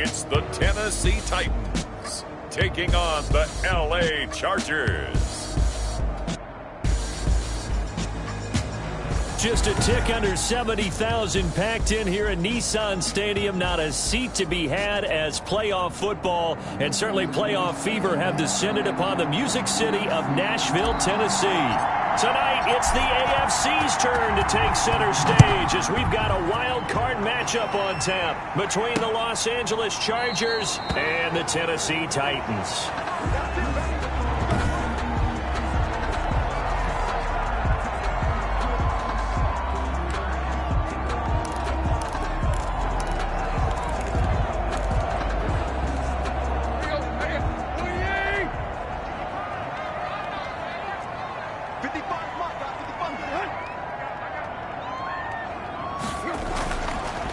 It's the Tennessee Titans taking on the LA Chargers. Just a tick under 70,000 packed in here at Nissan Stadium. Not a seat to be had as playoff football and certainly playoff fever have descended upon the Music City of Nashville, Tennessee. Tonight, it's the AFC's turn to take center stage as we've got a wild card matchup on tap between the Los Angeles Chargers and the Tennessee Titans.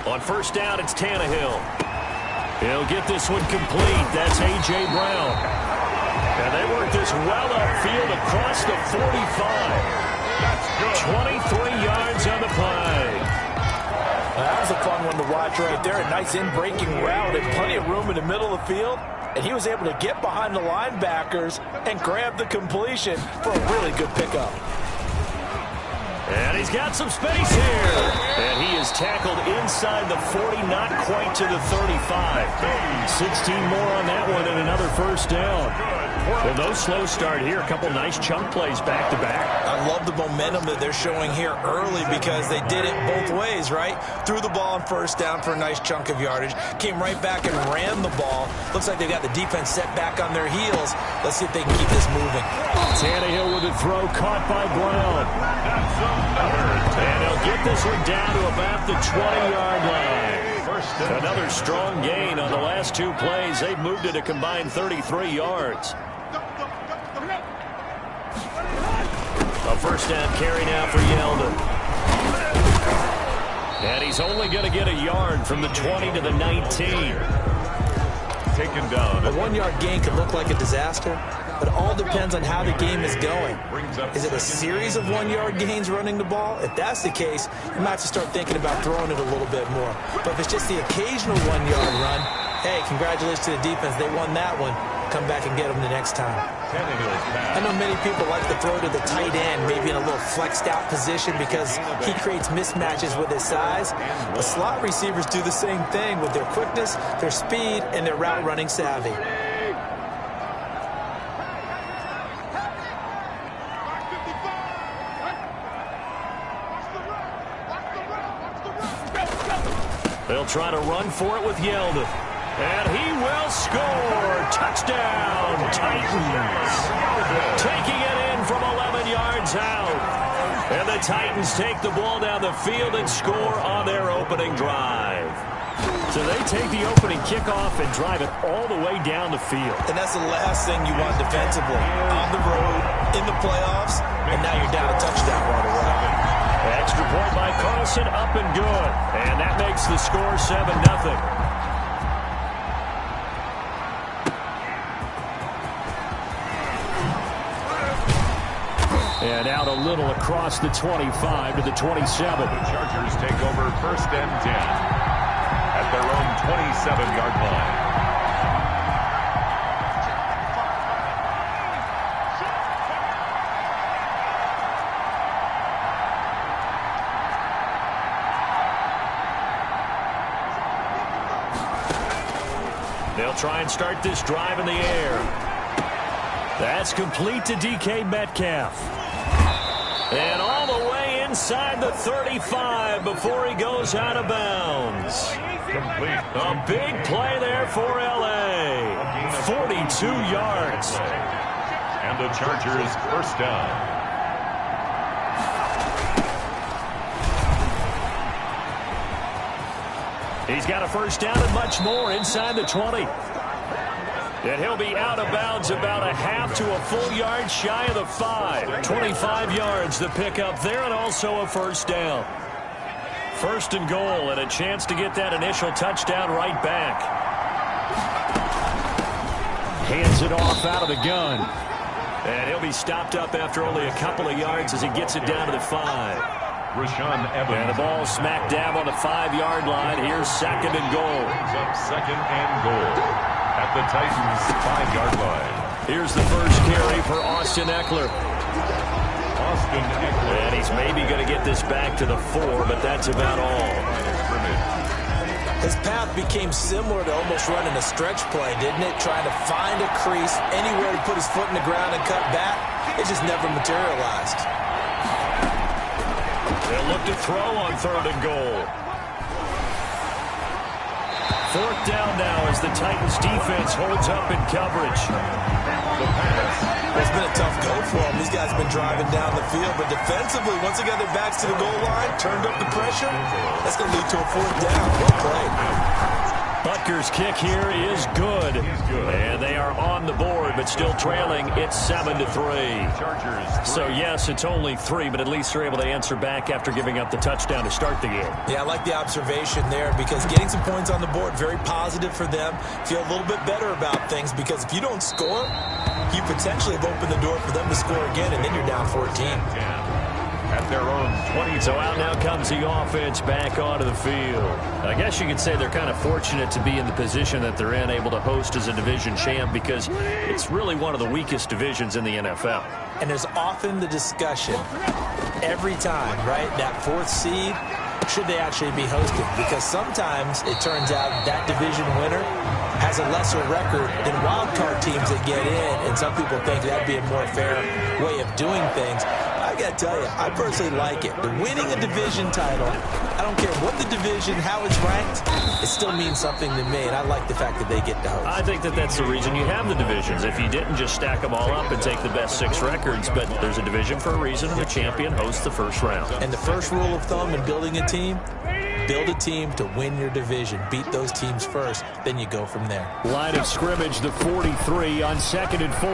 On first down, it's Tannehill. He'll get this one complete. That's A.J. Brown. And they work this well upfield across the 45. That's good. 23 yards on the play. That was a fun one to watch right there. A nice in-breaking route and plenty of room in the middle of the field. And he was able to get behind the linebackers and grab the completion for a really good pickup. And he's got some space here. And he is tackled inside the 40, not quite to the 35. 16 more on that one and another first down. Well, no slow start here. A couple nice chunk plays back-to-back. I love the momentum that they're showing here early because they did it both ways, right? Threw the ball on first down for a nice chunk of yardage. Came right back and ran the ball. Looks like they've got the defense set back on their heels. Let's see if they can keep this moving. Tannehill with a throw caught by Brown. And he'll get this one down to about the 20-yard line. Another strong gain on the last two plays. They've moved it a combined 33 yards. A first down carry now for Yeldon. And he's only going to get a yard from the 20 to the 19. Taken down. A 1-yard gain could look like a disaster, but it all depends on how the game is going. Is it a series of 1-yard gains running the ball? If that's the case, you might have to start thinking about throwing it a little bit more. But if it's just the occasional 1-yard run, hey, congratulations to the defense. They won that one. Come back and get them the next time. I know many people like to throw to the tight end, maybe in a little flexed out position because he creates mismatches with his size. But slot receivers do the same thing with their quickness, their speed, and their route running savvy. They'll try to run for it with Yeldon. And he will score. Touchdown, Titans. Taking it in from 11 yards out. And the Titans take the ball down the field and score on their opening drive. So they take the opening kickoff and drive it all the way down the field. And that's the last thing you want defensively. On the road, in the playoffs, and now you're down a touchdown right away. Extra point by Carlson, up and good. And that makes the score 7-0. And out a little across the 25 to the 27. The Chargers take over first and 10 at their own 27-yard line. They'll try and start this drive in the air. That's complete to DK Metcalf. And all the way inside the 35 before he goes out of bounds. Complete. A big play there for LA. 42 yards. And the Chargers first down. He's got a first down and much more inside the 20. And he'll be out of bounds about a half to a full yard shy of the 5. 25 yards the pickup there and also a first down. First and goal and a chance to get that initial touchdown right back. Hands it off out of the gun. And he'll be stopped up after only a couple of yards as he gets it down to the 5. And the ball smack dab on the 5-yard line. Here's second and goal. Brings up second and goal at the Titans' 5-yard line. Here's the first carry for Austin Eckler. And he's maybe going to get this back to the 4, but that's about all. His path became similar to almost running a stretch play, didn't it? Trying to find a crease, anywhere to put his foot in the ground and cut back. It just never materialized. They'll look to throw on third and goal. Fourth down now as the Titans defense holds up in coverage. The pass. It's been a tough go for them. These guys have been driving down the field, but defensively, once they got their backs to the goal line, turned up the pressure, that's going to lead to a fourth down. Well played. Butker's kick here is good. And they are on the board, but still trailing. It's 7-3. So, yes, it's only 3, but at least they're able to answer back after giving up the touchdown to start the game. Yeah, I like the observation there because getting some points on the board, very positive for them. Feel a little bit better about things because if you don't score, you potentially have opened the door for them to score again, and then you're down 14. At their own 20. So out now comes the offense back onto the field. I guess you could say they're kind of fortunate to be in the position that they're in, able to host as a division champ because it's really one of the weakest divisions in the NFL. And there's often the discussion every time, right, that 4th seed, should they actually be hosted? Because sometimes it turns out that division winner has a lesser record than wild card teams that get in, and some people think that'd be a more fair way of doing things. I got to tell you, I personally like it. Winning a division title, I don't care what the division, how it's ranked, it still means something to me, and I like the fact that they get to host. I think that that's the reason you have the divisions. If you didn't just stack them all up and take the best 6 records, but there's a division for a reason, and the champion hosts the first round. And the first rule of thumb in building a team, build a team to win your division. Beat those teams first, then you go from there. Line of scrimmage, the 43 on 2nd and 4.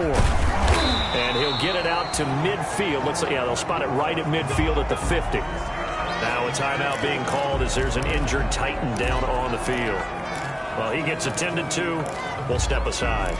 And he'll get it out to midfield. They'll spot it right at midfield at the 50. Now a timeout being called as there's an injured Titan down on the field. Well, he gets attended to. We'll step aside.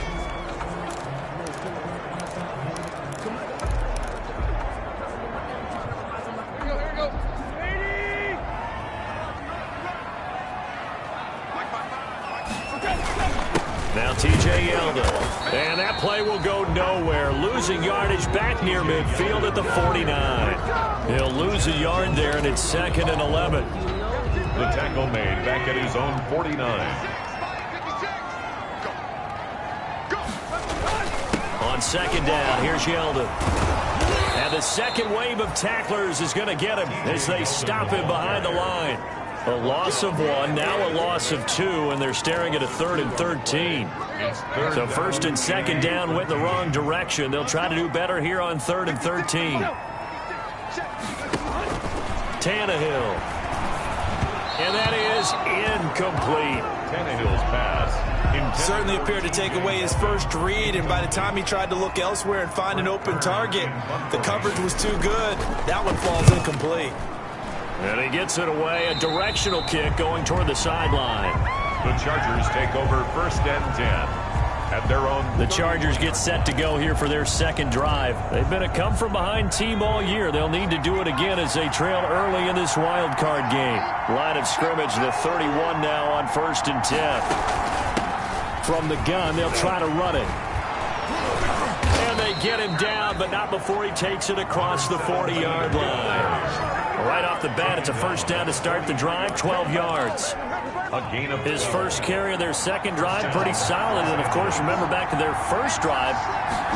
Now T.J. Yeldon. And that play will go nowhere. Losing yardage back near midfield at the 49. He'll lose a yard there, and it's 2nd and 11. The tackle made back at his own 49. On 2nd down, here's Yeldon. And the second wave of tacklers is going to get him as they stop him behind the line. A loss of 1, now a loss of 2, and they're staring at a 3rd and 13. So 1st and 2nd down went the wrong direction. They'll try to do better here on 3rd and 13. Tannehill. And that is incomplete. Tannehill's pass. Certainly appeared to take away his first read, and by the time he tried to look elsewhere and find an open target, the coverage was too good. That one falls incomplete. And he gets it away, a directional kick going toward the sideline. The Chargers take over 1st and 10 at their own. The Chargers get set to go here for their 2nd drive. They've been a come-from-behind team all year. They'll need to do it again as they trail early in this wild card game. Line of scrimmage, the 31 now on 1st and 10. From the gun, they'll try to run it. And they get him down, but not before he takes it across the 40-yard line. Right off the bat, it's a 1st down to start the drive, 12 yards. A gain of his first carry of their 2nd drive, pretty solid. And, of course, remember back to their first drive,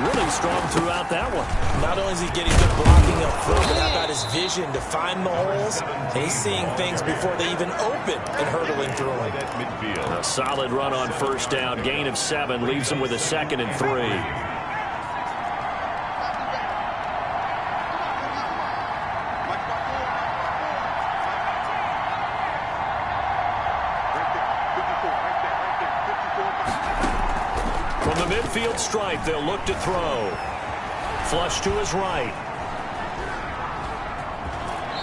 really strong throughout that one. Not only is he getting good blocking up front, but how about his vision to find the holes? And he's seeing things before they even open and hurdling through them. A solid run on 1st down, gain of 7, leaves him with a 2nd and 3. Midfield stripe, they'll look to throw. Flush to his right.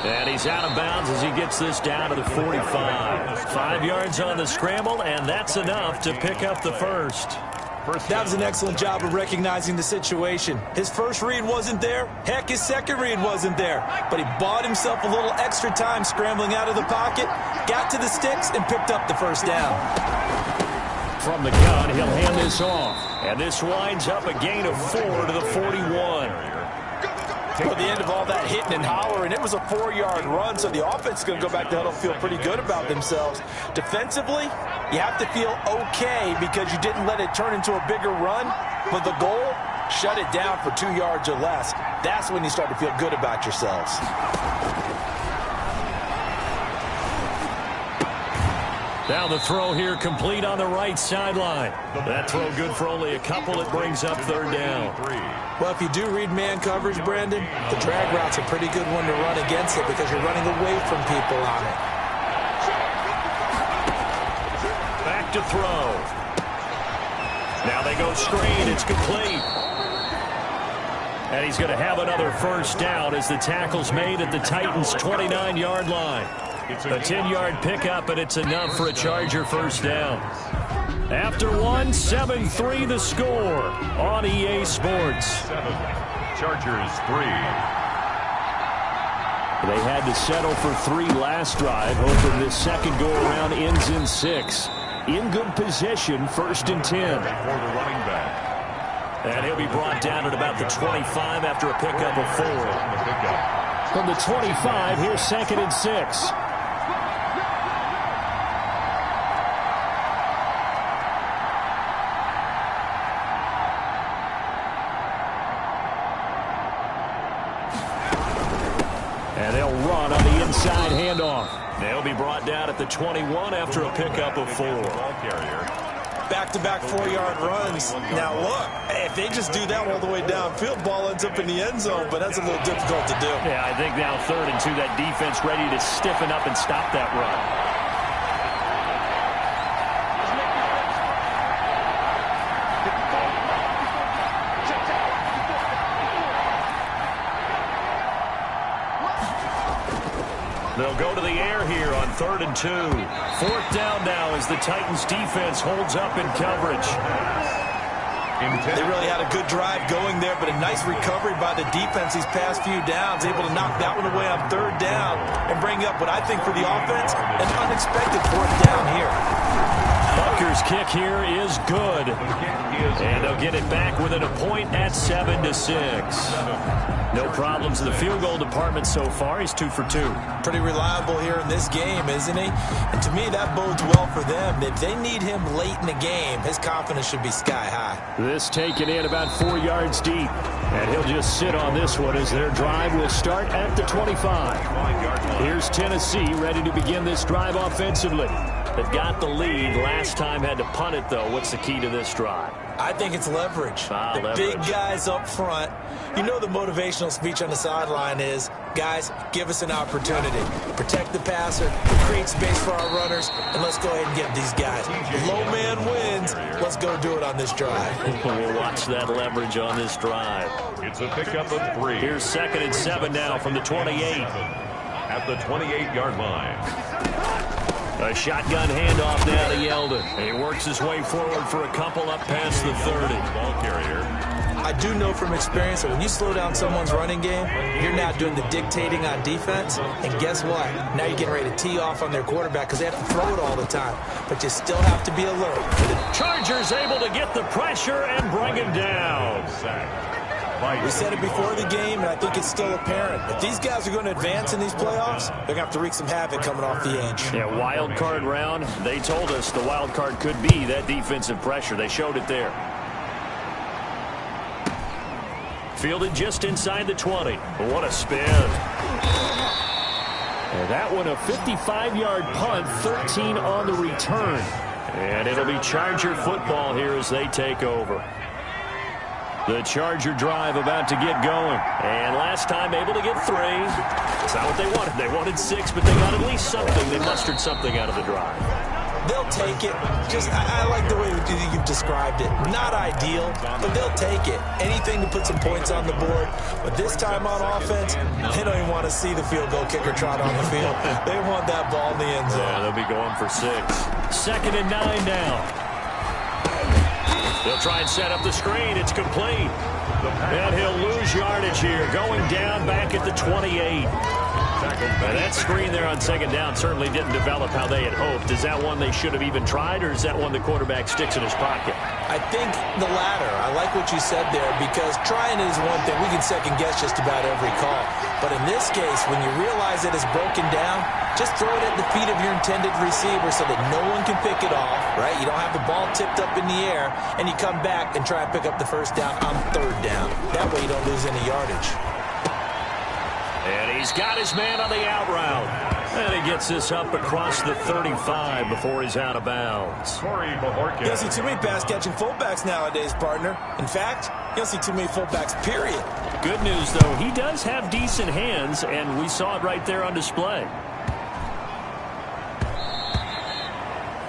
And he's out of bounds as he gets this down to the 45. 5 yards on the scramble, and that's enough to pick up the 1st. That was an excellent job of recognizing the situation. His first read wasn't there. Heck, his second read wasn't there. But he bought himself a little extra time scrambling out of the pocket, got to the sticks, and picked up the first down. From the gun, he'll hand this off. And this winds up a gain of 4 to the 41. Toward the end of all that hitting and hollering, it was a 4-yard run, so the offense is going to go back to huddle, feel pretty good about themselves. Defensively, you have to feel okay because you didn't let it turn into a bigger run, but the goal, shut it down for 2 yards or less. That's when you start to feel good about yourselves. Now the throw here complete on the right sideline. That throw good for only a couple. It brings up third down. Well, if you do read man coverage, Brandon, the drag route's a pretty good one to run against it because you're running away from people on it. Back to throw. Now they go screen. It's complete. And he's going to have another first down as the tackle's made at the Titans' 29-yard line. A 10-yard pickup, and it's enough for a Charger first down. After one, 7-3 the score on EA Sports. 7, Chargers 3. They had to settle for 3 last drive, hoping this second go-around ends in 6. In good position, 1st and 10. For the running back. And he'll be brought down at about the 25 after a pickup of 4. From the 25, here's 2nd and 6. And they'll run on the inside handoff. They'll be brought down at the 21 after a pickup of 4. Back-to-back 4-yard runs. Now, look, if they just do that all the way downfield, ball ends up in the end zone, but that's a little difficult to do. Yeah, I think now 3rd and 2, that defense ready to stiffen up and stop that run. They'll go to the air here on 3rd and 2. 4th down now as the Titans defense holds up in coverage. They really had a good drive going there, but a nice recovery by the defense these past few downs, able to knock that one away on 3rd down and bring up what I think for the offense, an unexpected 4th down here. Bucker's kick here is good. And they'll get it back within a point at 7-6. No problems in the field goal department so far. He's 2 for 2. Pretty reliable here in this game, isn't he? And to me, that bodes well for them. If they need him late in the game, his confidence should be sky high. This taken in about 4 yards deep. And he'll just sit on this one as their drive will start at the 25. Here's Tennessee ready to begin this drive offensively. They've got the lead. Last time had to punt it, though. What's the key to this drive? I think it's leverage. Leverage. Big guys up front. You know the motivational speech on the sideline is, guys, give us an opportunity. Protect the passer, create space for our runners, and let's go ahead and get these guys. Low man wins. Let's go do it on this drive. We'll watch that leverage on this drive. It's a pickup of 3. Here's 2nd and 7 now from the 28. At the 28-yard line. A shotgun handoff now to Yeldon. And he works his way forward for a couple up past the 30. Ball carrier. I do know from experience that when you slow down someone's running game, you're now doing the dictating on defense. And guess what? Now you're getting ready to tee off on their quarterback because they have to throw it all the time. But you still have to be alert. The Chargers able to get the pressure and bring him down. We said it before the game, and I think it's still apparent. If these guys are going to advance in these playoffs, they're going to have to wreak some havoc coming off the edge. Yeah, wild card round. They told us the wild card could be that defensive pressure. They showed it there. Fielded just inside the 20. What a spin. And that one a 55-yard punt, 13 on the return. And it'll be Charger football here as they take over. The Charger drive about to get going. And last time able to get 3. That's not what they wanted. They wanted 6, but they got at least something. They mustered something out of the drive. They'll take it. I like the way you've described it. Not ideal, but they'll take it. Anything to put some points on the board. But this time on offense, they don't even want to see the field goal kicker trot on the field. They want that ball in the end zone. Yeah, they'll be going for 6. 2nd and 9 now. They'll try and set up the screen. It's complete. And he'll lose yardage here, going down back at the 28. And that screen there on second down certainly didn't develop how they had hoped. Is that one they should have even tried, or is that one the quarterback sticks in his pocket? I think the latter. I like what you said there, because trying it is one thing. We can second-guess just about every call. But in this case, when you realize that it's broken down, just throw it at the feet of your intended receiver so that no one can pick it off, right? You don't have the ball tipped up in the air, and you come back and try and pick up the first down on third down. That way you don't lose any yardage. And he's got his man on the out route. And he gets this up across the 35 before he's out of bounds. You don't see too many pass-catching fullbacks nowadays, partner. In fact, you don't see too many fullbacks, period. Good news, though, he does have decent hands, and we saw it right there on display.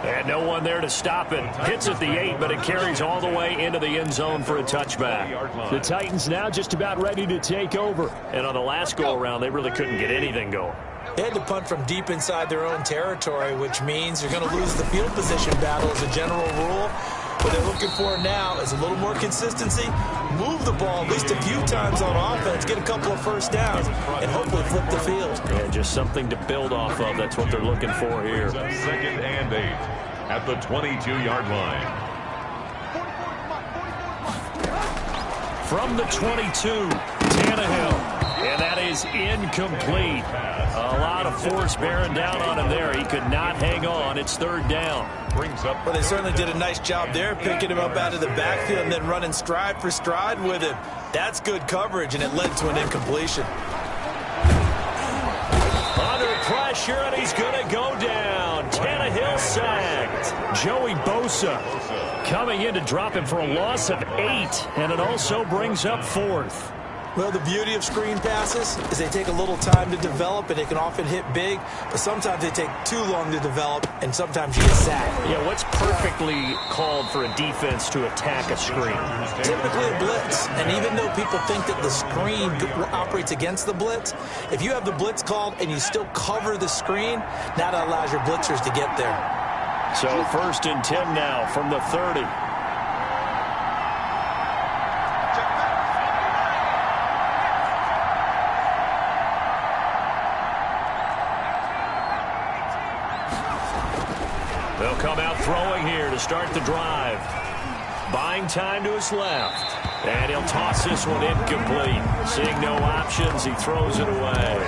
And no one there to stop it. Hits at the 8, but it carries all the way into the end zone for a touchback. The Titans now just about ready to take over. And on the last go-around, they really couldn't get anything going. They had to punt from deep inside their own territory, which means you're going to lose the field position battle as a general rule. What they're looking for now is a little more consistency, move the ball at least a few times on offense, get a couple of first downs, and hopefully flip the field. Yeah, just something to build off of. That's what they're looking for here. Second and 8 at the 22-yard line. From the 22, Tannehill. And that is incomplete. A lot of force bearing down on him there. He could not hang on. It's third down. Well, they certainly did a nice job there, picking him up out of the backfield and then running stride for stride with him. That's good coverage, and it led to an incompletion. Under pressure, and he's going to go down. Tannehill sacked. Joey Bosa coming in to drop him for a loss of 8, and it also brings up fourth. Well, the beauty of screen passes is they take a little time to develop, and they can often hit big, but sometimes they take too long to develop, and sometimes you get sacked. Yeah, what's perfectly called for a defense to attack a screen? Typically a blitz, and even though people think that the screen operates against the blitz, if you have the blitz called and you still cover the screen, now that allows your blitzers to get there. So first and 10 now from the 30. They'll come out throwing here to start the drive. Buying time to his left. And he'll toss this one incomplete. Seeing no options, he throws it away.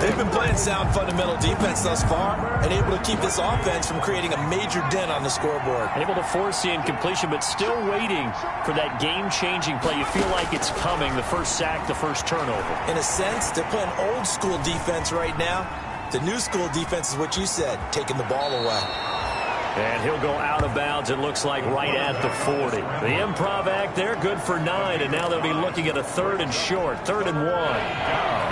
They've been playing sound fundamental defense thus far and able to keep this offense from creating a major dent on the scoreboard. Able to force the incompletion, but still waiting for that game-changing play. You feel like it's coming, the first sack, the first turnover. In a sense, they're playing old-school defense right now. The new school defense is what you said, taking the ball away. And he'll go out of bounds, it looks like, right at the 40. The improv act there, good for 9, and now they'll be looking at a third and short, 3rd and 1.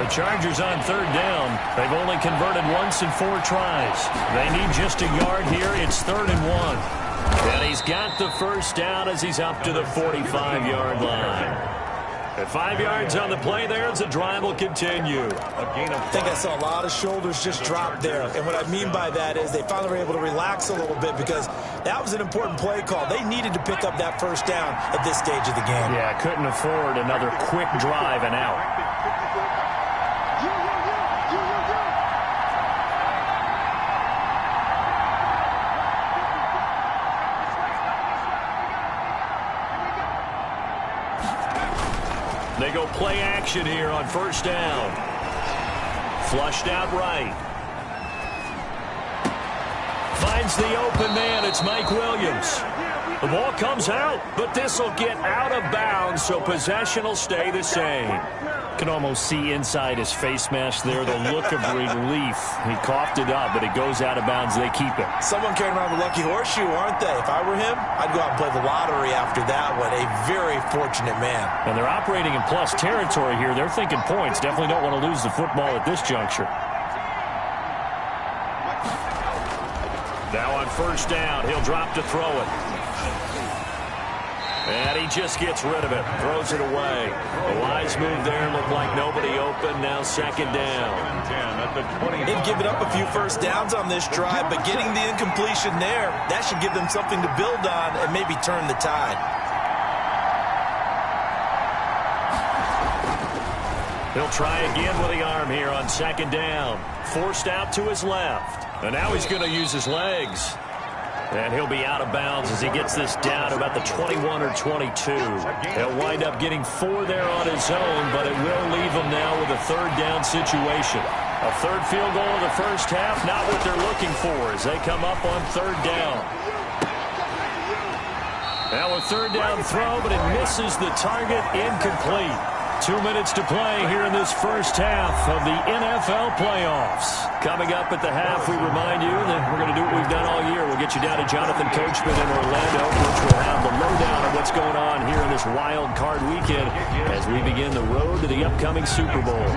The Chargers on third down. They've only converted once in 4 tries. They need just a yard here. It's 3rd and 1. And he's got the first down as he's up to the 45-yard line. At 5 yards on the play there, as the drive will continue. I think I saw a lot of shoulders just drop there. And what I mean by that is they finally were able to relax a little bit because that was an important play call. They needed to pick up that first down at this stage of the game. Yeah, couldn't afford another quick drive and out. They go play action here on first down. Flushed out right. Finds the open man. It's Mike Williams. The ball comes out, but this will get out of bounds, so possession will stay the same. Can almost see inside his face mask there the look of relief. He coughed it up, but it goes out of bounds. They keep it. Someone carrying around the lucky horseshoe, aren't they? If I were him, I'd go out and play the lottery after that one. A very fortunate man. And they're operating in plus territory here. They're thinking points. Definitely don't want to lose the football at this juncture. Now on first down, he'll drop to throw it. And he just gets rid of it, throws it away. A wise move there, looked like nobody open, now second down. 10 at the 20. They've given up a few first downs on this drive, but getting the incompletion there, that should give them something to build on and maybe turn the tide. He'll try again with the arm here on second down. Forced out to his left. And now he's going to use his legs. And he'll be out of bounds as he gets this down to about the 21 or 22. He'll wind up getting 4 there on his own, but it will leave him now with a third down situation. A third field goal in the first half, not what they're looking for as they come up on third down. Now a third down throw, but it misses the target, incomplete. 2 minutes to play here in this first half of the NFL playoffs. Coming up at the half, we remind you that we're going to do what we've done all year. We'll get you down to Jonathan Coachman in Orlando, which will have the lowdown of what's going on here in this wild card weekend as we begin the road to the upcoming Super Bowl.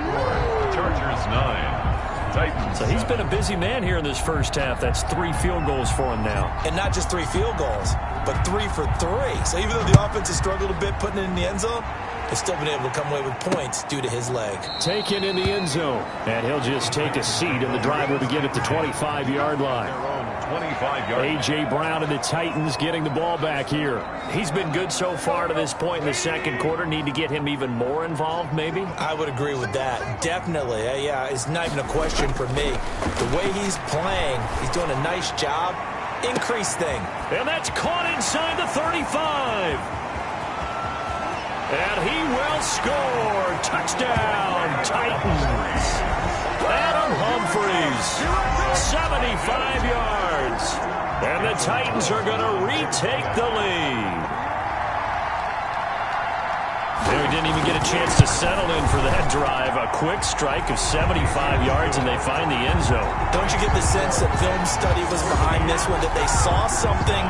Chargers 9. Titans. So he's been a busy man here in this first half. That's 3 field goals for him now. And not just 3 field goals, but 3 for 3. So even though the offense has struggled a bit putting it in the end zone, they've still been able to come away with points due to his leg. Taken in the end zone. And he'll just take a seat, and the drive will begin at the 25-yard line. 25-yard. A.J. Brown and the Titans getting the ball back here. He's been good so far to this point in the second quarter. Need to get him even more involved, maybe? I would agree with that. Definitely. Yeah, it's not even a question for me. The way he's playing, he's doing a nice job. Increase thing. And that's caught inside the 35. And he will score. Touchdown, Titans. Adam Humphries, 75 yards. And the Titans are going to retake the lead. They didn't even get a chance to settle in for that drive. A quick strike of 75 yards, and they find the end zone. Don't you get the sense that film study was behind this one, that they saw something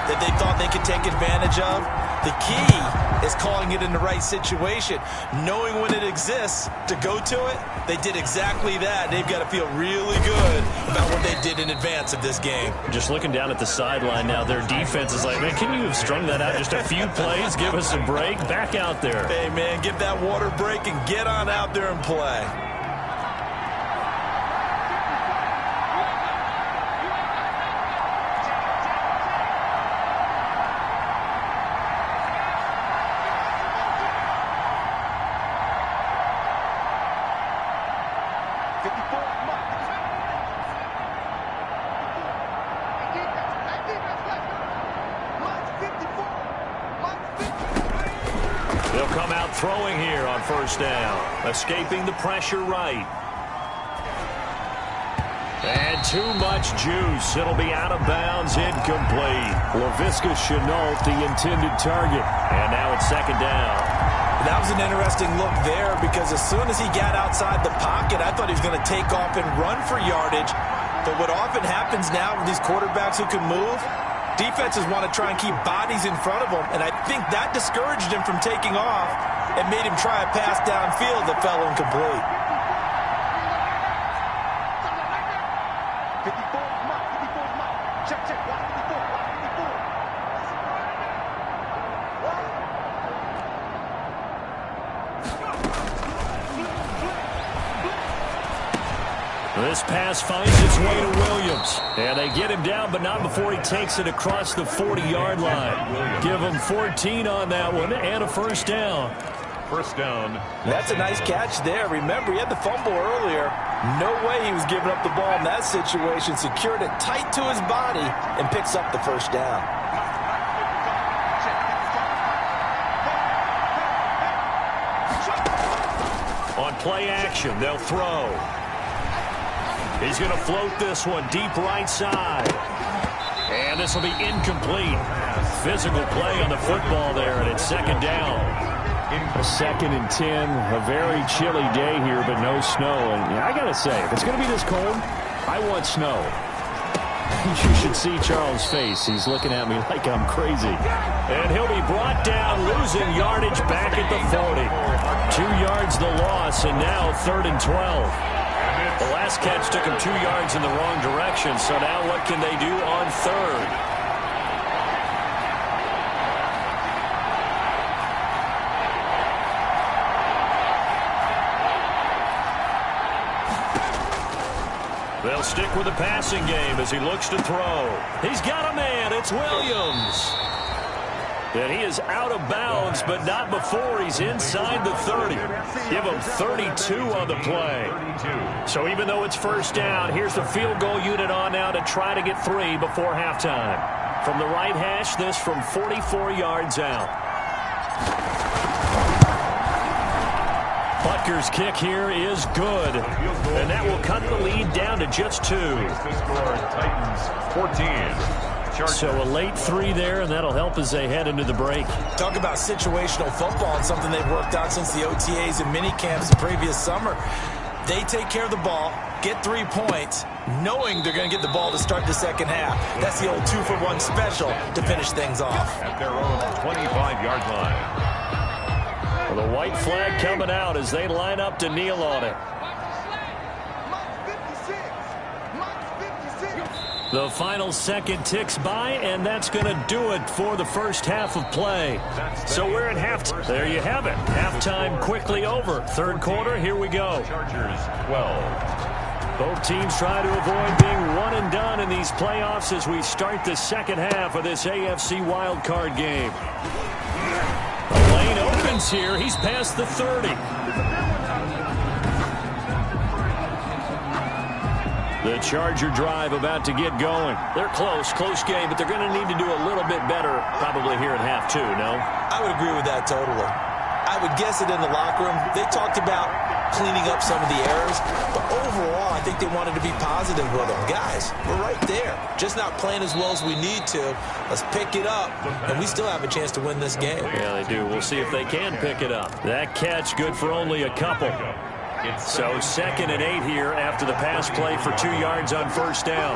that they thought they could take advantage of? The key is calling it in the right situation, knowing when it exists to go to it. They did exactly that. They've got to feel really good about what they did in advance of this game. Just looking down at the sideline now, their defense is like, man, can you have strung that out just a few plays? Give us a break. Back out there. Hey, man, give that water break and get on out there and play. Throwing here on first down. Escaping the pressure right. And too much juice. It'll be out of bounds, incomplete. Laviska Shenault, the intended target. And now it's second down. That was an interesting look there because as soon as he got outside the pocket, I thought he was going to take off and run for yardage. But what often happens now with these quarterbacks who can move, defenses want to try and keep bodies in front of them, and I think that discouraged him from taking off and made him try a pass downfield that fell incomplete. This pass finds its way to Williams. And they get him down, but not before he takes it across the 40-yard line. Give him 14 on that one and a first down. First down. That's a nice catch there. Remember, he had the fumble earlier. No way he was giving up the ball in that situation. Secured it tight to his body and picks up the first down. On play action, they'll throw. He's going to float this one deep right side. And this will be incomplete. Physical play on the football there, and it's second down. A 2nd and 10, a very chilly day here, but no snow. And I got to say, if it's going to be this cold, I want snow. You should see Charles' face. He's looking at me like I'm crazy. And he'll be brought down, losing yardage back at the 40. 2 yards the loss, and now 3rd and 12. The last catch took him 2 yards in the wrong direction, so now what can they do on 3rd? They'll stick with the passing game as he looks to throw. He's got a man. It's Williams. And he is out of bounds, but not before he's inside the 30. Give him 32 on the play. So even though it's first down, here's the field goal unit on now to try to get 3 before halftime. From the right hash, this from 44 yards out. Butker's kick here is good. And that will cut the lead down to just 2. Titans 14. So a late 3 there, and that'll help as they head into the break. Talk about situational football and something they've worked out since the OTAs and mini camps the previous summer. They take care of the ball, get 3 points, knowing they're going to get the ball to start the second half. That's the old 2-for-1 special to finish things off. At their own 25-yard line. Well, the white flag coming out as they line up to kneel on it. The final second ticks by, and that's going to do it for the first half of play. So we're at halftime. There you have it. Halftime quickly over. Third quarter, here we go. Chargers 12. Both teams try to avoid being one and done in these playoffs as we start the second half of this AFC wildcard game. The lane opens here. He's past the 30. The Charger drive about to get going. They're close game, but they're going to need to do a little bit better probably here at half 2, no? I would agree with that totally. I would guess it in the locker room. They talked about cleaning up some of the errors, but overall, I think they wanted to be positive with them. Guys, we're right there. Just not playing as well as we need to. Let's pick it up, and we still have a chance to win this game. Yeah, they do. We'll see if they can pick it up. That catch good for only a couple. So 2nd and 8 here after the pass play for 2 yards on first down.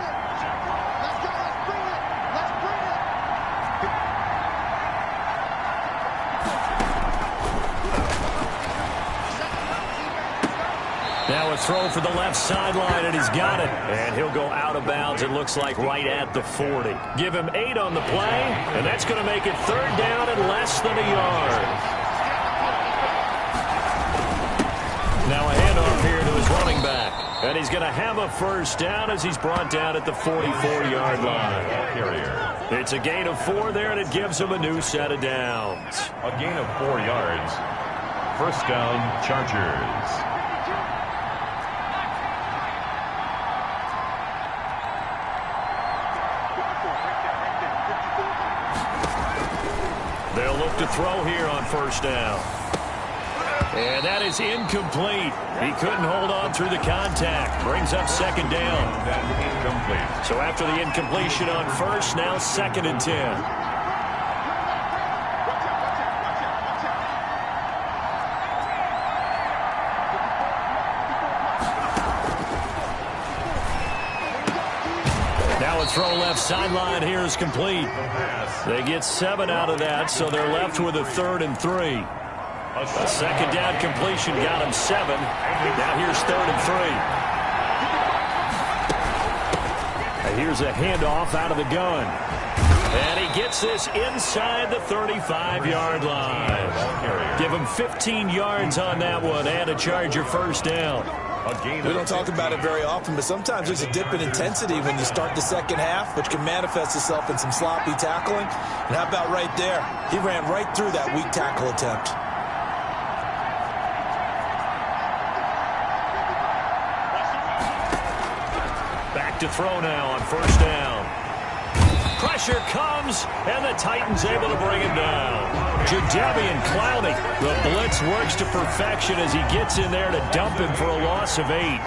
Now a throw for the left sideline, and he's got it. And he'll go out of bounds, it looks like, right at the 40. Give him 8 on the play, and that's going to make it 3rd down and less than a yard. Now a handoff here to his running back. And he's going to have a first down as he's brought down at the 44-yard line. It's a gain of 4 there, and it gives him a new set of downs. A gain of 4 yards. First down, Chargers. They'll look to throw here on first down. And that is incomplete. He couldn't hold on through the contact. Brings up 2nd down. Incomplete. So after the incompletion on first, now 2nd and 10. Now a throw left sideline here is complete. They get 7 out of that, so they're left with a 3rd and 3. A 2nd down completion got him 7. Now here's 3rd and 3. And here's a handoff out of the gun. And he gets this inside the 35-yard line. Give him 15 yards on that one and a Charger first down. We don't talk about it very often, but sometimes there's a dip in intensity when you start the second half, which can manifest itself in some sloppy tackling. And how about right there? He ran right through that weak tackle attempt. Back to throw now on first down. Pressure comes, and the Titans able to bring him down. Jadeveon Clowney, the blitz works to perfection as he gets in there to dump him for a loss of 8.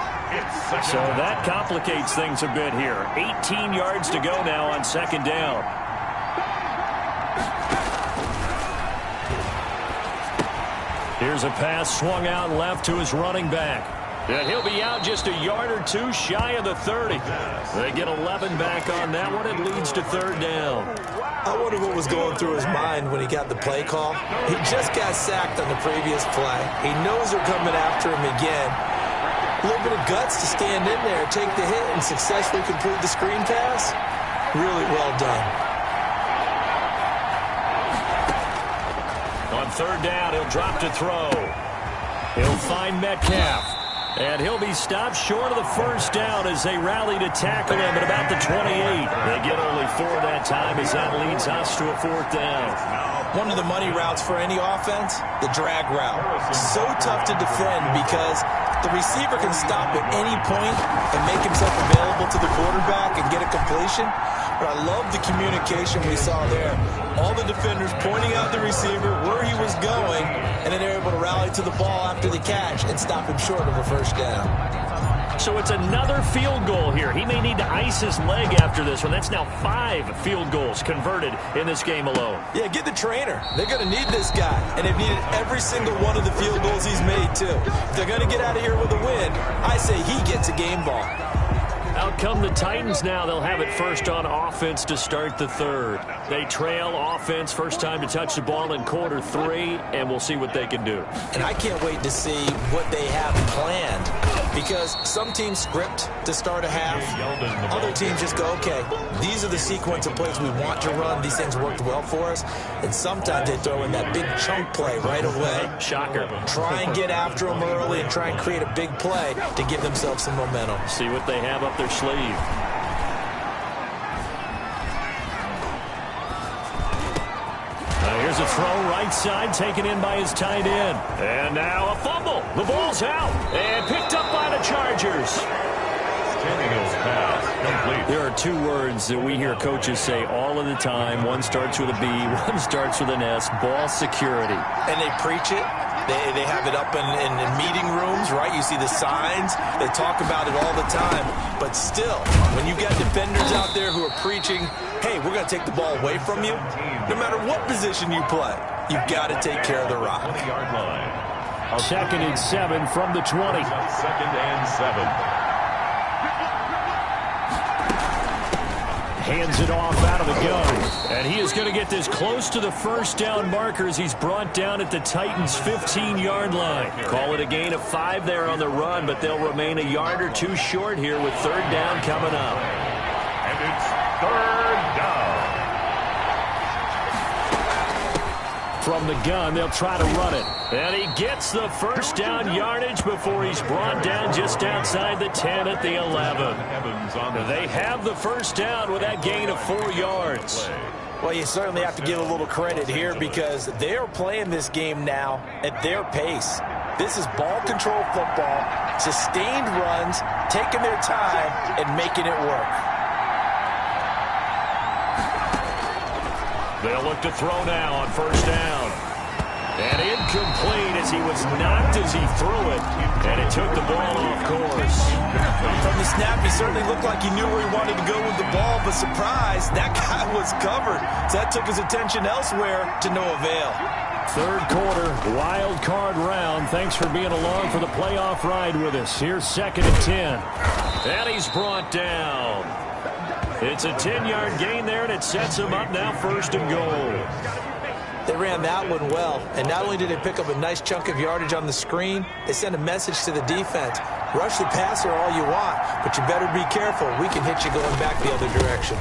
So that complicates things a bit here. 18 yards to go now on 2nd down. Here's a pass swung out left to his running back. And he'll be out just a yard or 2 shy of the 30. They get 11 back on that one. It leads to 3rd down. I wonder what was going through his mind when he got the play call. He just got sacked on the previous play. He knows they're coming after him again. A little bit of guts to stand in there, take the hit, and successfully complete the screen pass. Really well done. On 3rd down, he'll drop to throw. He'll find Metcalf. And he'll be stopped short of the first down as they rally to tackle him at about the 28. They get only 4 that time as that leads us to a 4th down. One of the money routes for any offense, the drag route. So tough to defend because the receiver can stop at any point and make himself available to the quarterback and get a completion. But I love the communication we saw there. All the defenders pointing out the receiver, where he was going, and then they're able to rally to the ball after the catch and stop him short of a first down. So it's another field goal here. He may need to ice his leg after this one. That's now 5 field goals converted in this game alone. Yeah, get the trainer. They're going to need this guy. And they've needed every single one of the field goals he's made, too. If they're going to get out of here with a win, I say he gets a game ball. Out come the Titans now. They'll have it first on offense to start the 3rd. They trail offense, first time to touch the ball in quarter 3, and we'll see what they can do. And I can't wait to see what they have planned because some teams script to start a half. Other teams just go, okay, these are the sequence of plays we want to run. These things worked well for us. And sometimes they throw in that big chunk play right away. Shocker. Try and get after them early and try and create a big play to give themselves some momentum. See what they have up their sleeve. Here's a throw right side taken in by his tight end. And now a fumble. The ball's out and picked up by the Chargers. Pass complete. There are 2 words that we hear coaches say all of the time. One starts with a B, one starts with an S. Ball security. And they preach it. They have it up in meeting rooms, right? You see the signs. They talk about it all the time. But still, when you got defenders out there who are preaching, hey, we're going to take the ball away from you, no matter what position you play, you've got to take care of the rock. 20-yard line. 2nd and 7 from the 20. 2nd and 7. Hands it off out of the gun. And he is going to get this close to the first down marker as he's brought down at the Titans' 15-yard line. Call it a gain of 5 there on the run, but they'll remain a yard or 2 short here with 3rd down coming up. And it's 3rd down. From the gun, they'll try to run it. And he gets the first down yardage before he's brought down just outside the 10 at the 11. They have the first down with that gain of 4 yards. Well, you certainly have to give a little credit here because they're playing this game now at their pace. This is ball control football, sustained runs, taking their time, and making it work. They'll look to throw now on first down. And incomplete as he was knocked as he threw it. And it took the ball off course. From the snap, he certainly looked like he knew where he wanted to go with the ball, but surprise, that guy was covered. So that took his attention elsewhere to no avail. 3rd quarter, wild card round. Thanks for being along for the playoff ride with us. Here's 2nd and 10. And he's brought down. It's a 10-yard gain there, and it sets him up now 1st and goal. They ran that one well, and not only did they pick up a nice chunk of yardage on the screen, they sent a message to the defense. Rush the passer all you want, but you better be careful. We can hit you going back the other direction.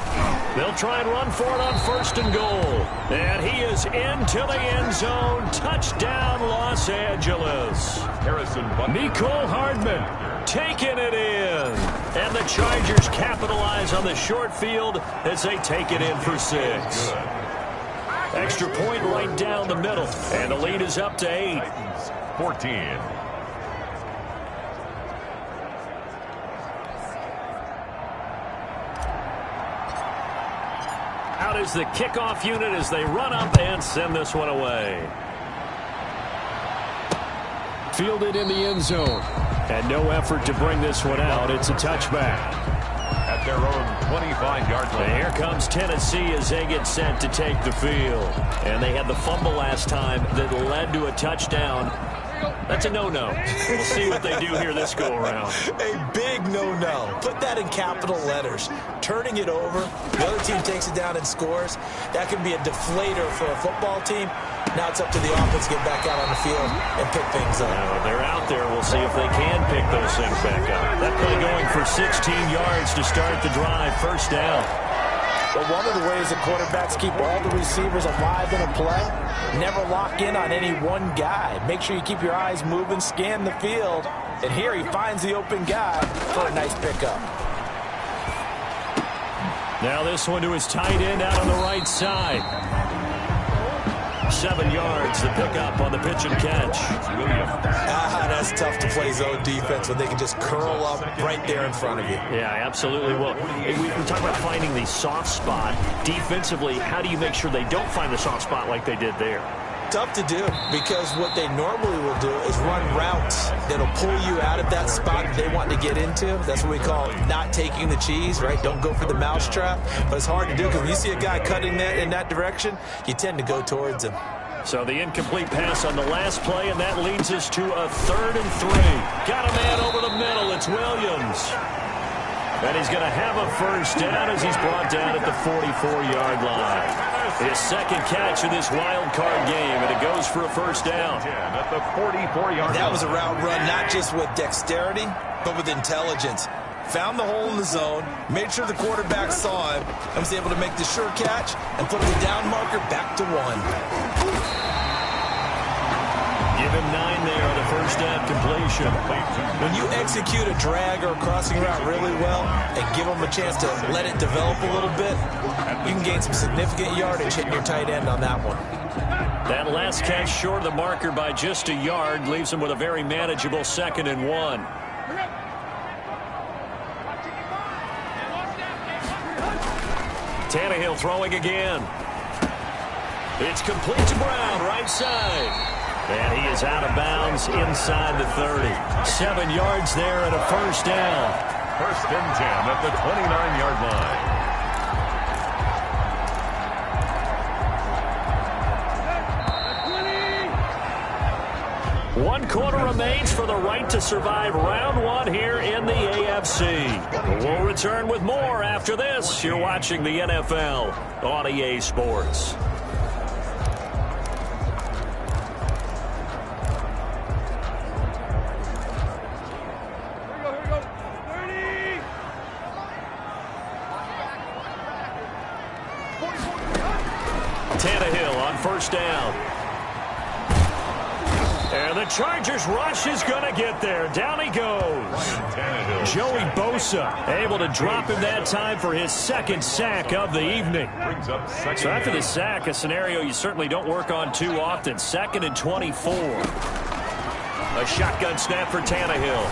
They'll try and run for it on 1st and goal. And he is into the end zone. Touchdown, Los Angeles. Mecole Hardman taking it in. And the Chargers capitalize on the short field as they take it in for 6. Extra point right down the middle. And the lead is up to 8. 14. Out is the kickoff unit as they run up and send this one away. Fielded in the end zone. And no effort to bring this one out. It's a touchback. At their own 25-yard line. Here comes Tennessee as they get set to take the field. And they had the fumble last time that led to a touchdown. That's a no-no. We'll see what they do here this go-around. A big no-no. Put that in capital letters. Turning it over, the other team takes it down and scores. That can be a deflator for a football team. Now it's up to the offense to get back out on the field and pick things up. Now they're out there. We'll see if they can pick those things back up. That play going for 16 yards to start the drive. First down. But one of the ways that quarterbacks keep all the receivers alive in a play, never lock in on any one guy. Make sure you keep your eyes moving, scan the field, And here he finds the open guy for a nice pickup. Now this one to his tight end out on the right side. 7 yards, the pickup on the pitch and catch. That's tough to play zone defense when they can just curl up right there in front of you. Yeah, absolutely. Well, we talk about finding the soft spot. Defensively, how do you make sure they don't find the soft spot like they did there? Tough to do, because what they normally will do is run routes that'll pull you out of that spot that they want to get into. That's what we call not taking the cheese, right? Don't go for the mousetrap. But it's hard to do because when you see a guy cutting that in that direction, you tend to go towards him. So the incomplete pass on the last play, and that leads us to a 3rd and 3. Got a man over the middle. It's Williams. And he's going to have a first down as he's brought down at the 44-yard line. His second catch of this wild card game, and it goes for a first down. At the 44-yard line. That was a route run not just with dexterity, but with intelligence. Found the hole in the zone, made sure the quarterback saw him, and was able to make the sure catch and put the down marker back to 1. Give him 9 there on the first down completion. When you execute a drag or a crossing route really well and give them a chance to let it develop a little bit, you can gain some significant yardage hitting your tight end on that one. That last catch short of the marker by just a yard leaves him with a very manageable 2nd and 1. Tannehill throwing again. It's complete to Brown, right side. And he is out of bounds inside the 30. 7 yards there and a first down. 1st and 10 at the 29-yard line. 1 quarter remains for the right to survive round 1 here in the AFC. We'll return with more after this. You're watching the NFL on EA Sports. Tannehill on first down. And the Chargers rush is going to get there. Down he goes. Joey Bosa able to drop him that time for his 2nd sack of the evening. So after the sack, a scenario you certainly don't work on too often. 2nd and 24. A shotgun snap for Tannehill.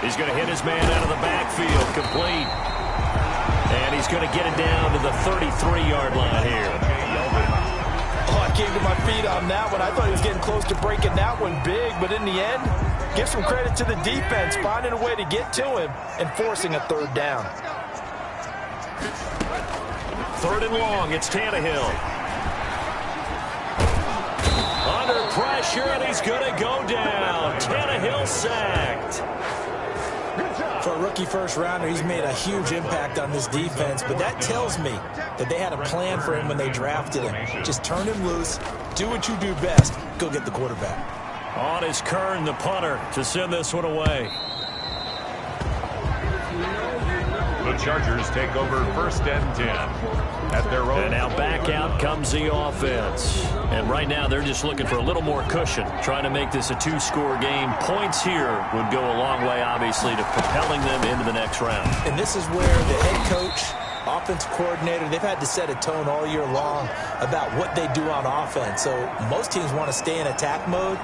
He's going to hit his man out of the backfield. Complete. And he's going to get it down to the 33-yard line here. Oh, I came to my feet on that one. I thought he was getting close to breaking that one big, but in the end, give some credit to the defense, finding a way to get to him and forcing a 3rd down. 3rd and long, it's Tannehill. Under pressure, and he's going to go down. Tannehill sacked. For a rookie first-rounder, he's made a huge impact on this defense, but that tells me that they had a plan for him when they drafted him. Just turn him loose, do what you do best, go get the quarterback. On is Kern, the punter, to send this one away. The Chargers take over 1st and 10 at their own. And now back out comes the offense. And right now they're just looking for a little more cushion, trying to make this a 2-score game. Points here would go a long way, obviously, to propelling them into the next round. And this is where the head coach, offensive coordinator, they've had to set a tone all year long about what they do on offense. So most teams want to stay in attack mode,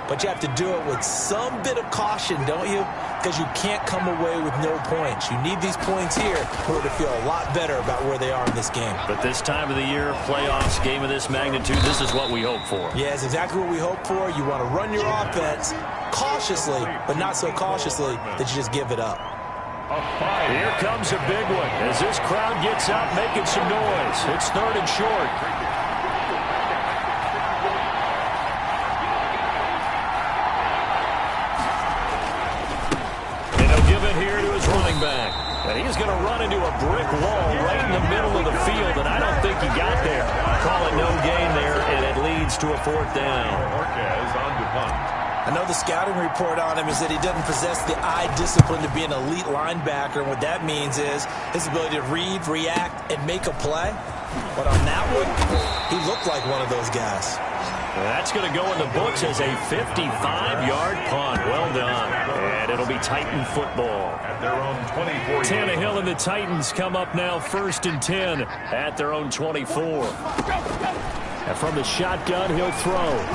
but you have to do it with some bit of caution, don't you? Because you can't come away with no points. You need these points here in order to feel a lot better about where they are in this game. But this time of the year, playoffs, game of this magnitude, this is what we hope for. Yeah, it's exactly what we hope for. You want to run your offense cautiously, but not so cautiously that you just give it up. Here comes a big one as this crowd gets out making some noise. It's 3rd and short. Here to his running back. And he's going to run into a brick wall right in the middle of the field, and I don't think he got there. Call it no gain there, and it leads to a 4th down. I know the scouting report on him is that he doesn't possess the eye discipline to be an elite linebacker, and what that means is his ability to read, react, and make a play. But on that one, he looked like one of those guys. That's going to go in the books as a 55-yard punt. Well done. And it'll be Titan football. At their own 24. Tannehill and the Titans come up now 1st and 10 at their own 24. And from the shotgun, he'll throw.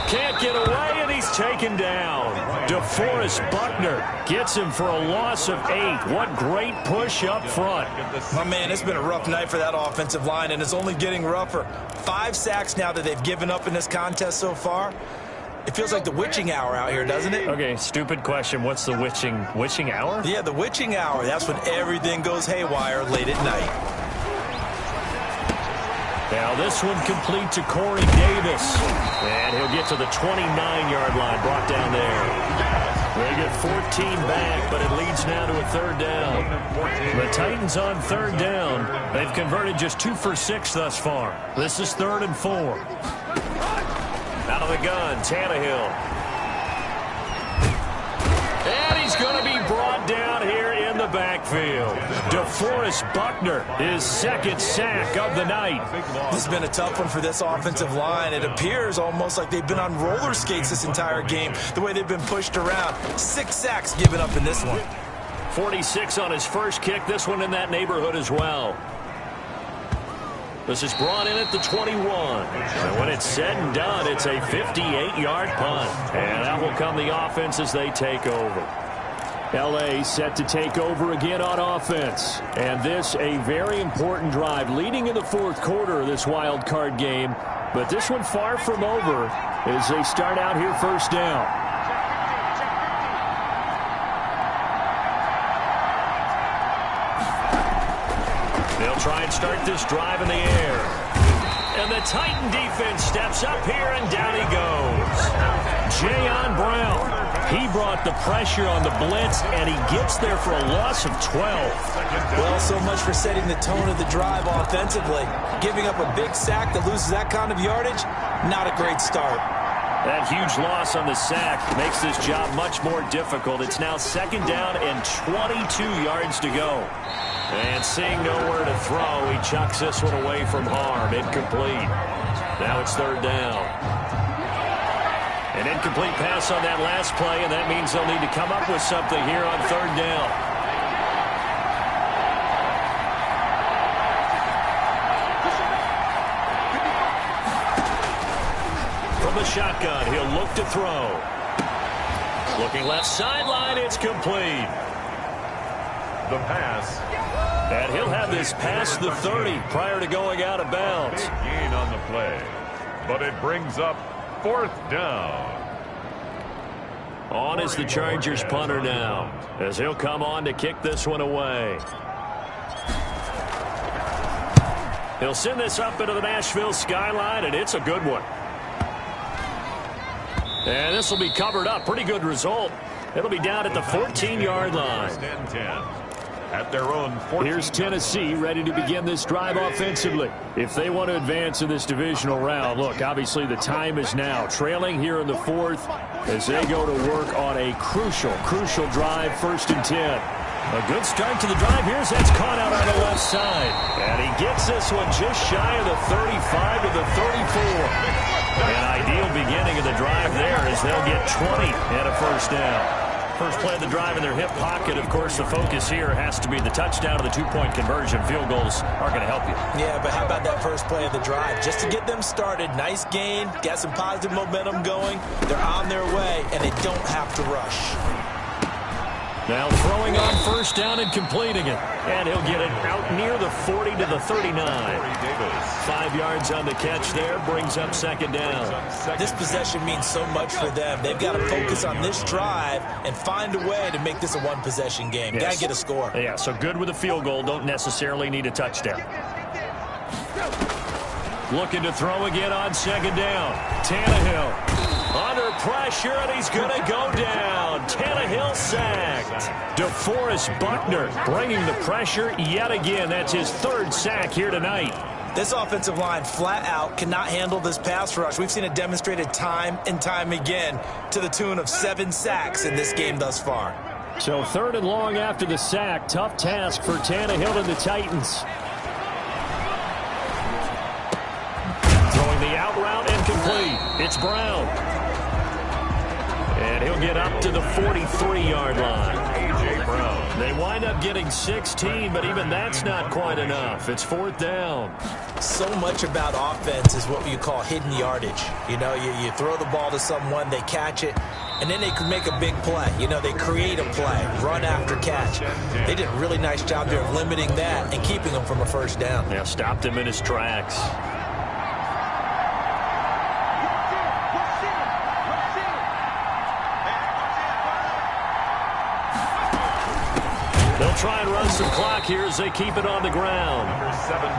Can't get away, and he's taken down. DeForest Buckner gets him for a loss of 8. What great push up front. My man, it's been a rough night for that offensive line, and it's only getting rougher. 5 sacks now that they've given up in this contest so far. It feels like the witching hour out here, doesn't it? Okay, stupid question. What's the witching hour? Yeah, the witching hour. That's when everything goes haywire late at night. Now this one complete to Corey Davis. And he'll get to the 29-yard line, brought down there. They get 14 back, but it leads now to a 3rd down. The Titans on 3rd down. They've converted just 2 for 6 thus far. This is 3rd and 4. Out of the gun, Tannehill. And he's going to be brought down here in the backfield. DeForest Buckner, his 2nd sack of the night. This has been a tough one for this offensive line. It appears almost like they've been on roller skates this entire game, the way they've been pushed around. 6 sacks given up in this one. 46 on his first kick. This one in that neighborhood as well. This is brought in at the 21. And when it's said and done, it's a 58-yard punt. And out will come the offense as they take over. L.A. set to take over again on offense. And this a very important drive leading in the 4th quarter of this wild card game. But this one far from over as they start out here 1st down. They'll try and start this drive in the air. And the Titan defense steps up here, and down he goes. Jayon Brown. He brought the pressure on the blitz, and he gets there for a loss of 12. Well, so much for setting the tone of the drive offensively. Giving up a big sack that loses that kind of yardage, not a great start. That huge loss on the sack makes this job much more difficult. It's now 2nd down and 22 yards to go. And seeing nowhere to throw, he chucks this one away from harm. Incomplete. Now it's 3rd down. An incomplete pass on that last play, and that means they'll need to come up with something here on 3rd down. From the shotgun, he'll look to throw. Looking left sideline, it's complete. The pass. And he'll have this past the 30 prior to going out of bounds. Big gain on the play, but it brings up 4th down. On is the Chargers punter now, as he'll come on to kick this one away. He'll send this up into the Nashville skyline, and it's a good one. And this will be covered up. Pretty good result. It'll be down at the 14-yard line. 10. At their own 14. Here's Tennessee ready to begin this drive offensively. If they want to advance in this divisional round, look, obviously the time is now. Trailing here in the 4th as they go to work on a crucial drive, 1st and 10. A good start to the drive. Here's that's caught out on the left side. And he gets this one just shy of the 35 to the 34. An ideal beginning of the drive there as they'll get 20 and a 1st down. First play of the drive in their hip pocket. Of course, the focus here has to be the touchdown or the 2-point conversion. Field goals aren't going to help you. Yeah, but how about that first play of the drive? Just to get them started, nice gain, got some positive momentum going. They're on their way, and they don't have to rush. Now throwing on 1st down and completing it. And he'll get it out near the 40 to the 39. 5 yards on the catch there, brings up 2nd down. This possession means so much for them. They've got to focus on this drive and find a way to make this a one-possession game. Yes. Got to get a score. Yeah, so good with a field goal. Don't necessarily need a touchdown. Looking to throw again on 2nd down. Tannehill under pressure, and he's going to go down. Tannehill sacked. DeForest Buckner bringing the pressure yet again. That's his 3rd sack here tonight. This offensive line flat out cannot handle this pass rush. We've seen it demonstrated time and time again to the tune of 7 sacks in this game thus far. So 3rd and long after the sack. Tough task for Tannehill and the Titans. incomplete. It's Brown. And he'll get up to the 43-yard line. A.J. Brown. They wind up getting 16, but even that's not quite enough. It's 4th down. So much about offense is what you call hidden yardage. You know, you throw the ball to someone, they catch it, and then they can make a big play. You know, they create a play, run after catch. They did a really nice job there of limiting that and keeping him from a first down. Yeah, stopped him in his tracks. They'll try and run some clock here as they keep it on the ground.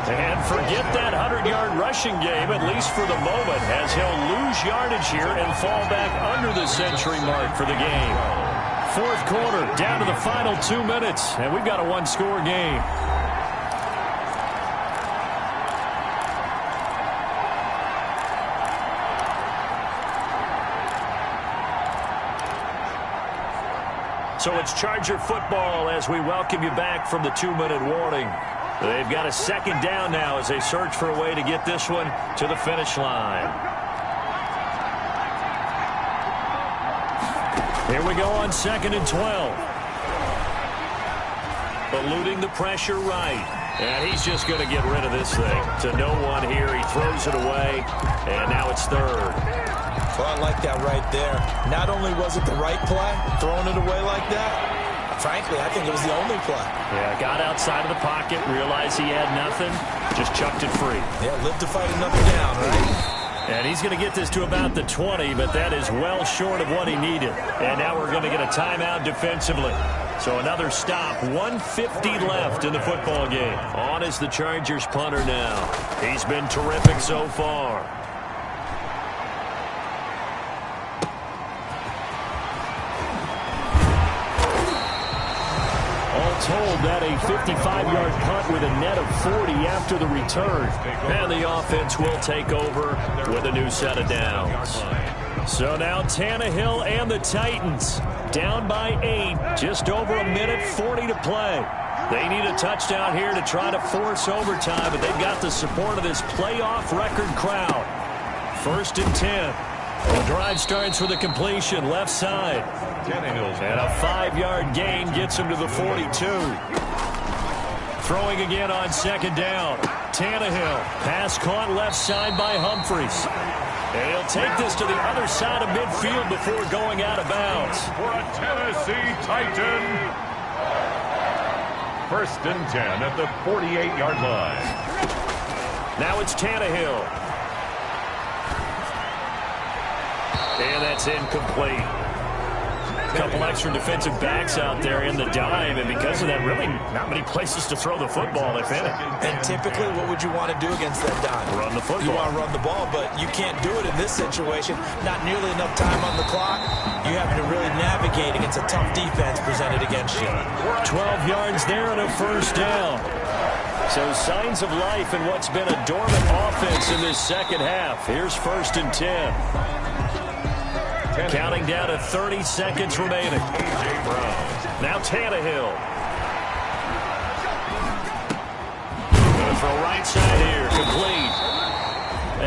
And forget that 100-yard rushing game, at least for the moment, as he'll lose yardage here and fall back under the century mark for the game. 4th quarter, down to the final 2 minutes, and we've got a one-score game. So it's Charger football as we welcome you back from the 2-minute warning. They've got a 2nd down now as they search for a way to get this one to the finish line. Here we go on 2nd and 12. Eluding the pressure right. And he's just going to get rid of this thing. To no one here. He throws it away. And now it's 3rd. Well, I like that right there. Not only was it the right play, throwing it away like that, frankly, I think it was the only play. Yeah, got outside of the pocket, realized he had nothing, just chucked it free. Yeah, live to fight another down, right? And he's going to get this to about the 20, but that is well short of what he needed. And now we're going to get a timeout defensively. So another stop, 1:50 left in the football game. On is the Chargers punter now. He's been terrific so far. Told that a 55-yard punt with a net of 40 after the return. And the offense will take over with a new set of downs. So now Tannehill and the Titans down by 8, just over a minute 40 to play. They need a touchdown here to try to force overtime, but they've got the support of this playoff record crowd. 1st and 10. The drive starts with a completion left side. And a 5-yard gain gets him to the 42. Throwing again on 2nd down. Tannehill. Pass caught left side by Humphries. And he'll take this to the other side of midfield before going out of bounds. For a Tennessee Titan. 1st and 10 at the 48-yard line. Now it's Tannehill. And that's incomplete. A couple extra defensive backs out there in the dime, and because of that, really not many places to throw the football, if any. And typically, what would you want to do against that dime? Run the football. You want to run the ball, but you can't do it in this situation. Not nearly enough time on the clock. You have to really navigate against a tough defense presented against you. 12 yards there and a 1st down. So signs of life in what's been a dormant offense in this 2nd half. Here's 1st and 10. Counting down to 30 seconds remaining. A.J. Brown. Now Tannehill. Going to throw right side here. Complete.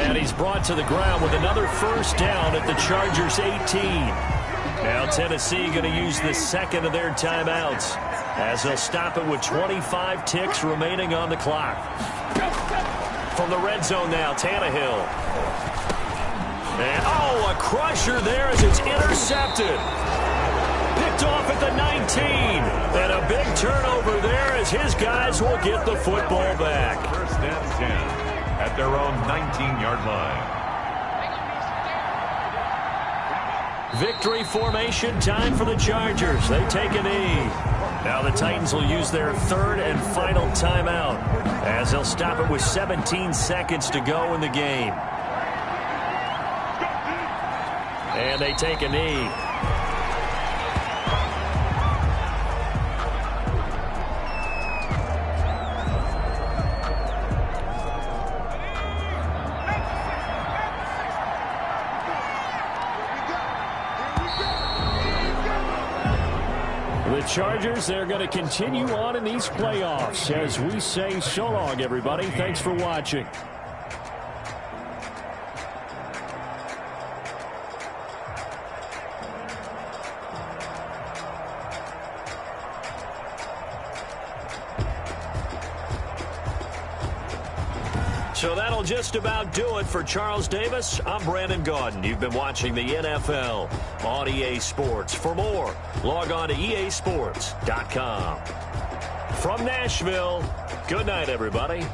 And he's brought to the ground with another 1st down at the Chargers' 18. Now Tennessee going to use the 2nd of their timeouts as they'll stop it with 25 ticks remaining on the clock. From the red zone now, Tannehill. And, a crusher there as it's intercepted. Picked off at the 19. And a big turnover there as his guys will get the football back. 1st and 10 at their own 19-yard line. Victory formation time for the Chargers. They take a knee. Now the Titans will use their 3rd and final timeout as they'll stop it with 17 seconds to go in the game. And they take a knee. The Chargers, they're going to continue on in these playoffs as we say so long, everybody. Thanks for watching. So that'll just about do it for Charles Davis. I'm Brandon Gaudin. You've been watching the NFL on EA Sports. For more, log on to easports.com. From Nashville, good night, everybody.